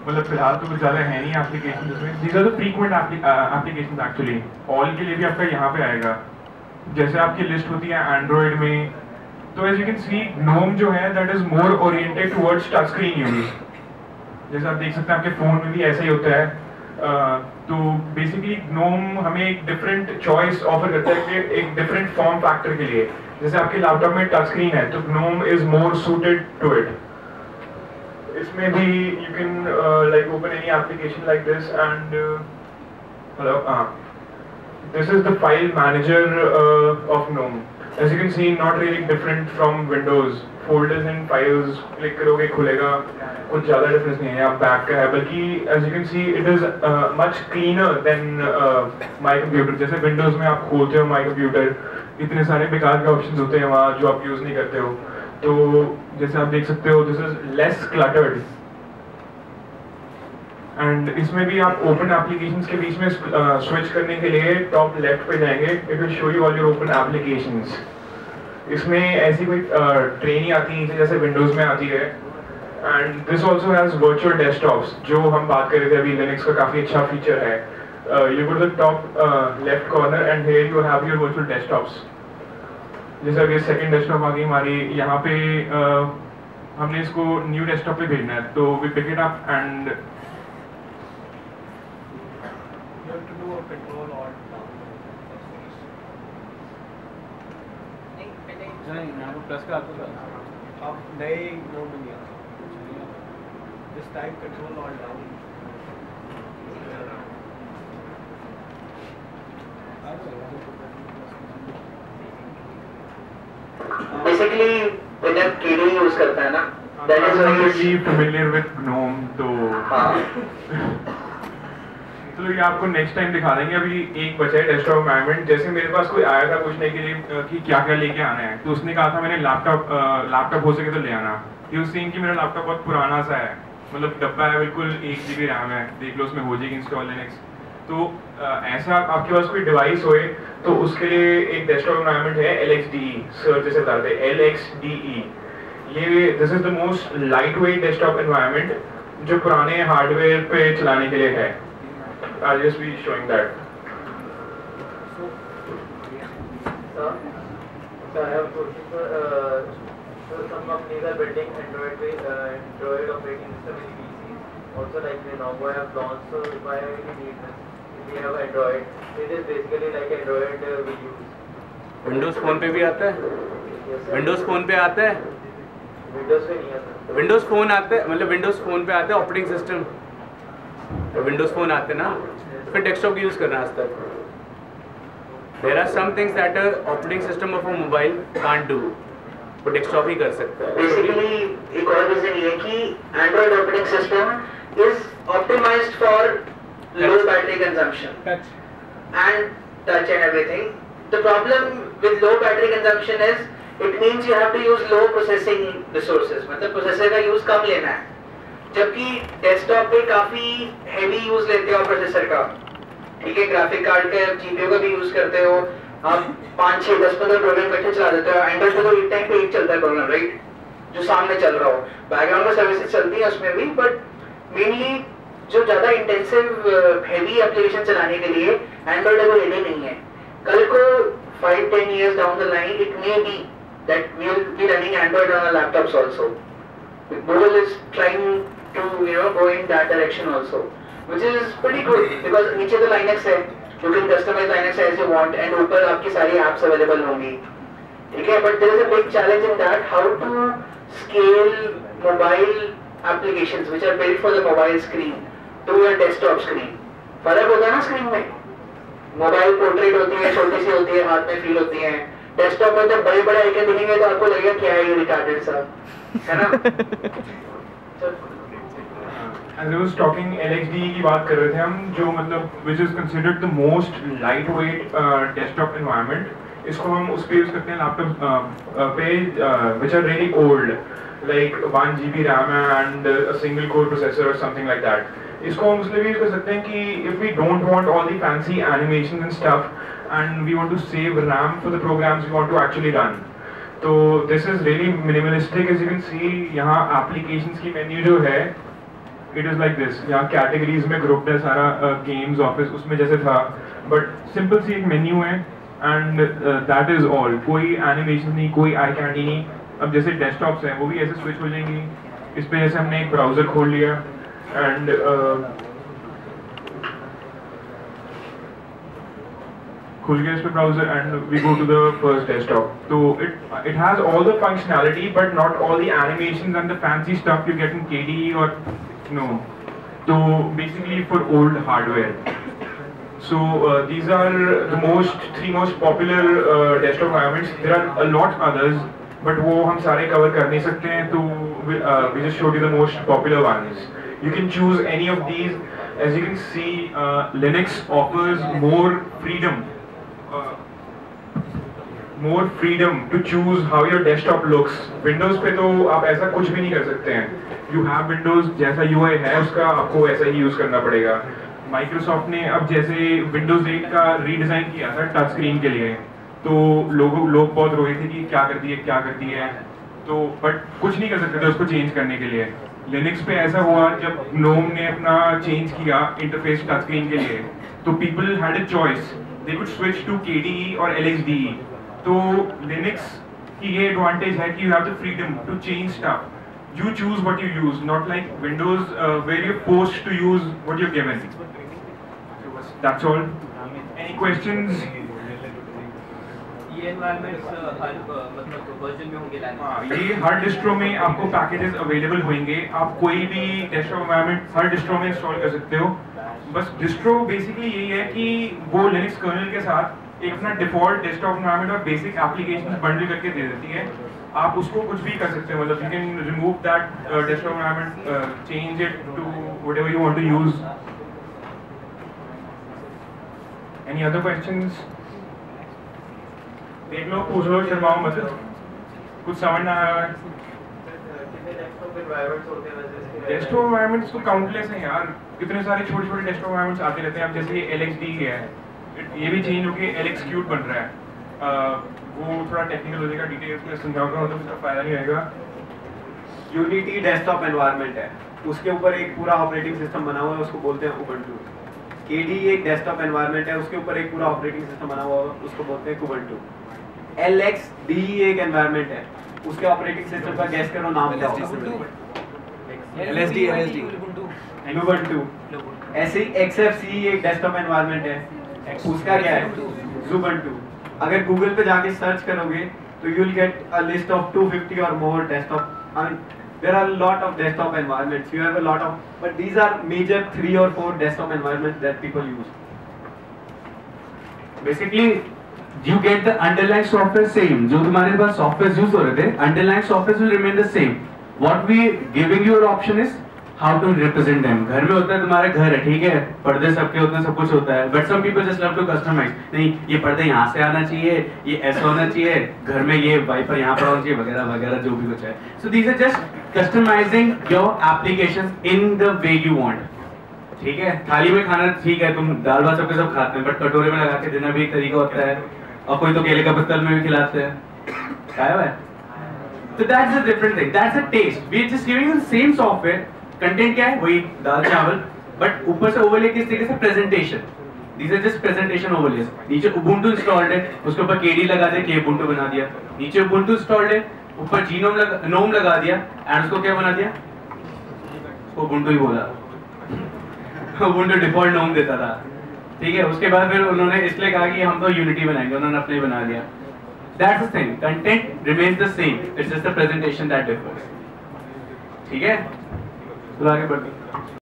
मतलब फिलहाल तो कुछ ज़्यादा है नहीं एप्लीकेशन जिसमें। These are the frequent application actually. All के लिए भी आपका यहाँ पे आएगा, जैसे आपकी लिस्ट होती है एंड्रॉयड में। तो as you can see GNOME जो है that is more oriented towards touch screen use. जैसे आप देख सकते हैं आपके फ़ोन में भी ऐसा ही होता है। तो बेसिकली ग्नोम हमें एक डिफरेंट चॉइस ऑफर करता है कि एक डिफरेंट फॉर्म फैक्टर के लिए। जैसे आपके लैपटॉप में टच स्क्रीन है तो GNOME is more suited to it. इसमें भी you can like open any application like this and this is the file manager of GNOME. As you can see, not really different from Windows. Folders and files click करोगे खुलेगा, कुछ ज़्यादा difference नहीं है। आप back का है, बल्कि as you can see it is much cleaner than my computer. जैसे Windows में आप खोलते हो my computer, इतने सारे बेकार के options होते हैं वहाँ जो आप use नहीं करते हो। तो जैसे आप देख सकते हो this is less cluttered. And इसमें भी आप ओपन एप्लीकेशंस के बीच में स्विच करने के लिए टॉप लेफ्ट पे जाएंगे, it will show you all your open applications. इसमें ऐसी कोई ट्रेन ही आती है जैसे विंडोज़ में आती है। And this also has virtual desktops, जो हम बात कर रहे थे अभी, लिनक्स का काफ़ी अच्छा फीचर है। You go to the top left corner and here you have your virtual desktops. जैसे अभी सेकंड डेस्कटॉप आ गई हमारी, यहाँ पे हमने इसको न्यू डेस्कटॉप पे भेजना है, तो we pick it up and control alt नहीं, यहाँ पर प्लस का आता था। अब नए नो में नहीं आता, this type control alt down. Basically winner KD use करता है ना, that is why he is familiar with GNOME। तो चलो ये आपको नेक्स्ट टाइम दिखा देंगे। अभी एक बचा है डेस्कटॉप एनवायरनमेंट। जैसे मेरे पास कोई आया था पूछने के लिए कि क्या क्या लेके आना है, तो उसने कहा था मैंने लैपटॉप हो सके तो ले आना। ये उस सीन कि मेरा लैपटॉप बहुत पुराना सा है, मतलब डब्बा है बिल्कुल, 1 GB रैम है, देख लो उसमें हो जाएगी इंस्टॉल लिनक्स। तो ऐसा आपके पास कोई डिवाइस होए तो उसके लिए एक डेस्कटॉप एनवायरनमेंट है LXDE, सर्च जैसे बताते हैं LXDE। ये this is the most light weight desktop environment जो पुराने हार्डवेयर पे चलाने के लिए है। I'll just be showing that. So I have a question for so some companies are building Android operating system in PCs. Also like Lenovo have launched, so why we need this? If we have Android, it is basically like Android we use. Windows phone पे भी आता है, Windows phone पे आता है, Windows पे नहीं आता। विंडोज फोन आता है, मतलब विंडोज फोन पे आता है ऑपरेटिंग सिस्टम, तो विंडोज फोन आते ना, फिर डेस्कटॉप की यूज करना आज तक। There are some things that operating system of a mobile can't do, वो डेस्कटॉप ही कर सकता है। बेसिकली एक और रीजन ये है कि Android operating system is optimized for low battery consumption and touch and everything. The problem with low battery consumption is it means you have to use low processing resources, मतलब processor का use कम लेना है, जबकि desktop पे काफी heavy use लेते हो प्रोसेसर का। ठीक है, ग्राफिक कार्ड के जीपीयू का भी यूज करते हो आप, 5 6 10 15 प्रोग्राम इकट्ठे चला देते हो। एंड्रॉइड पे तो एक टाइम पे एक चलता है प्रोग्राम, राइट, जो सामने चल रहा हो, बैकग्राउंड में सर्विसेज चलती है उसमें भी, बट मेनली जो ज्यादा इंटेंसिव हैवी एप्लीकेशन चलाने के लिए एंड्रॉइड अभी रेडी नहीं है। कल को 5-10 years down the line it may be that we will be running Android on our laptops also. Google is trying to go in that direction also, which is pretty good because नीचे तो Linux है, you can customize Linux as you want and ऊपर आपकी सारी apps available होंगी, ठीक है। But there is a big challenge in that, how to scale mobile applications which are built for the mobile screen to your desktop screen। फर्क होता है ना स्क्रीन में, मोबाइल पोर्ट्रेट होती है, छोटी सी होती है, हाथ में फील होती है, डेस्कटॉप में तो बड़े बड़े आइकन दिखेंगे तो आपको लगेगा क्या है ये रिटार्डेड सा, है ना। As I was talking, LXDE की बात कर रहे थे हम, जो मतलब which is considered the most lightweight desktop environment। इसको हम उस पे यूज करते हैं लैपटॉप पे which are really old, like 1 GB RAM and a single core processor or something like that। इसको हम उसलिए भी यूज कर सकते हैं कि if we don't want all the fancy animations and stuff and we want to save RAM for the programs we want to actually run, तो this is really minimalistic। as you can see यहाँ applications की menu जो है it is like this, यहाँ categories में group है सारा, games office उसमें जैसे था, बट सिंपल सी एक मेन्यू है एंड दैट इज़ ऑल। कोई एनिमेशन नहीं, कोई आई कैंडी नहीं। अब जैसे डेस्कटॉप्स हैं वो भी ऐसे स्विच हो जाएंगी, इस पे जैसे हमने एक ब्राउज़र खोल लिया एंड खुल गया इस पे browser and we go to the first desktop. तो it has all the functionality but not all the animations and the fancy stuff you get in KDE or no. So basically for old hardware. So these are the three most popular desktop environments. There are a lot others, but वो हम सारे cover कर नहीं सकते हैं, तो we just showed you the most popular ones. You can choose any of these. As you can see, Linux offers more freedom to choose how your desktop looks. Windows पे तो आप ऐसा कुछ भी नहीं कर सकते हैं। You have Windows, जैसा UI है उसका आपको ऐसा ही यूज करना पड़ेगा। Microsoft ने अब जैसे Windows 8 का रीडिज़ाइन किया था टच स्क्रीन के लिए, तो लोग बहुत रोए थे कि क्या कर दी है, तो बट कुछ नहीं कर सकते थे उसको चेंज करने के लिए। Linux पे ऐसा हुआ जब GNOME ने अपना चेंज किया इंटरफेस टच स्क्रीन के लिए, तो people had a choice. They could switch to KDE or LXDE. तो Linux की ये एडवांटेज है कि you have the freedom to change stuff. You choose what you use, not like Windows where you're forced to use what you're given. That's all. Any questions? ये environments हर मतलब version में होंगे like? हाँ, ये हर distro में आपको packages available होंगे। आप कोई भी डेस्कटॉप एनवायरनमेंट हर डिस्ट्रो में इंस्टॉल कर सकते हो। बस डिस्ट्रो बेसिकली यही है कि वो लिनक्स कर्नल के साथ एक अपना डिफॉल्ट डेस्कटॉप एनवायरनमेंट और बेसिक एप्लीकेशन बंडल करके दे देती है। आप उसको कुछ भी कर सकते हो, मतलब you can remove that desktop environment, change it to whatever you want to use. Any other questions? देख लो, पूछ लो, शर्माओ मत, कुछ समझ ना आया। डेस्कटॉप एनवायरनमेंट्स तो काउंटलेस हैं यार, कितने सारे छोटे छोटे डेस्कटॉप एनवायरनमेंट्स आते रहते हैं। अब जैसे ये LXD है, ये भी चेंज होके LXQt बन रहा है। वो थोड़ा टेक्निकल हो जाएगा, डिटेल्स में समझाऊंगा तो उसका फायदा नहीं होगा। यूनिटी डेस्कटॉप एनवायरनमेंट है, उसके ऊपर एक पूरा ऑपरेटिंग सिस्टम बना हुआ है, उसको बोलते हैं उबंटू। KDE एक डेस्कटॉप एनवायरनमेंट है, उसके ऊपर एक पूरा ऑपरेटिंग सिस्टम बना हुआ है, उसको बोलते हैं कुबंटू। LXDE एक एनवायरनमेंट है, उसके ऑपरेटिंग सिस्टम का गेस करो नाम क्या होगा? LSD Ubuntu। ऐसे ही XFCE एक डेस्कटॉप एनवायरनमेंट है, उसका क्या है? Ubuntu। अगर गूगल पे जाके सर्च करोगे तो you will get a list of 250 और more desktop, I mean there are a lot of desktop environments, you have a lot of, but these are major 3 or 4 desktop environments that people use. Basically you get the underlying software same, जो तुम्हारे पास software use हो रहे थे, underlying software will remain the same. What we giving you an option is how to represent them. घर में होता है, तुम्हारे घर है, ठीक है, पर्दे सबके होते हैं, सब कुछ होता है, but some people just love to customize. नहीं, ये पर्दे यहाँ से आना चाहिए, ये ऐसा होना चाहिए, घर में ये वाइपर यहाँ पर होना चाहिए, वगैरह वगैरह जो भी कुछ है. So these are just customizing your applications in the way you want. ठीक है, थाली में खाना ठीक है, तुम दाल भात सबके सब खाते हैं, बट कटोरे में लगा के देना भी एक तरीका होता है, और कोई तो केले का पत्तल में भी खिलाते हैं, खाया हुआ है. So that's a different thing. That's a taste. We are just giving you the same software. Content क्या है? वही दाल चावल, but ऊपर से ओवरले किस तरीके से presentation. These are just presentation overlays. नीचे Ubuntu installed है, उसके ऊपर KDE लगा दिया, Kubuntu बना दिया. नीचे Ubuntu installed है, ऊपर GNOME लगा दिया, and उसको क्या बना दिया? उसको Ubuntu ही बोला. Ubuntu default GNOME देता था. ठीक है, उसके बाद फिर उन्होंने इसलिए कहा कि हम तो Unity बनाएंगे, उन्होंने अपने बना दिया. That's the thing. Content remains the same. It's just the presentation that differs. ठीक है? तो आगे बढ़ते हैं.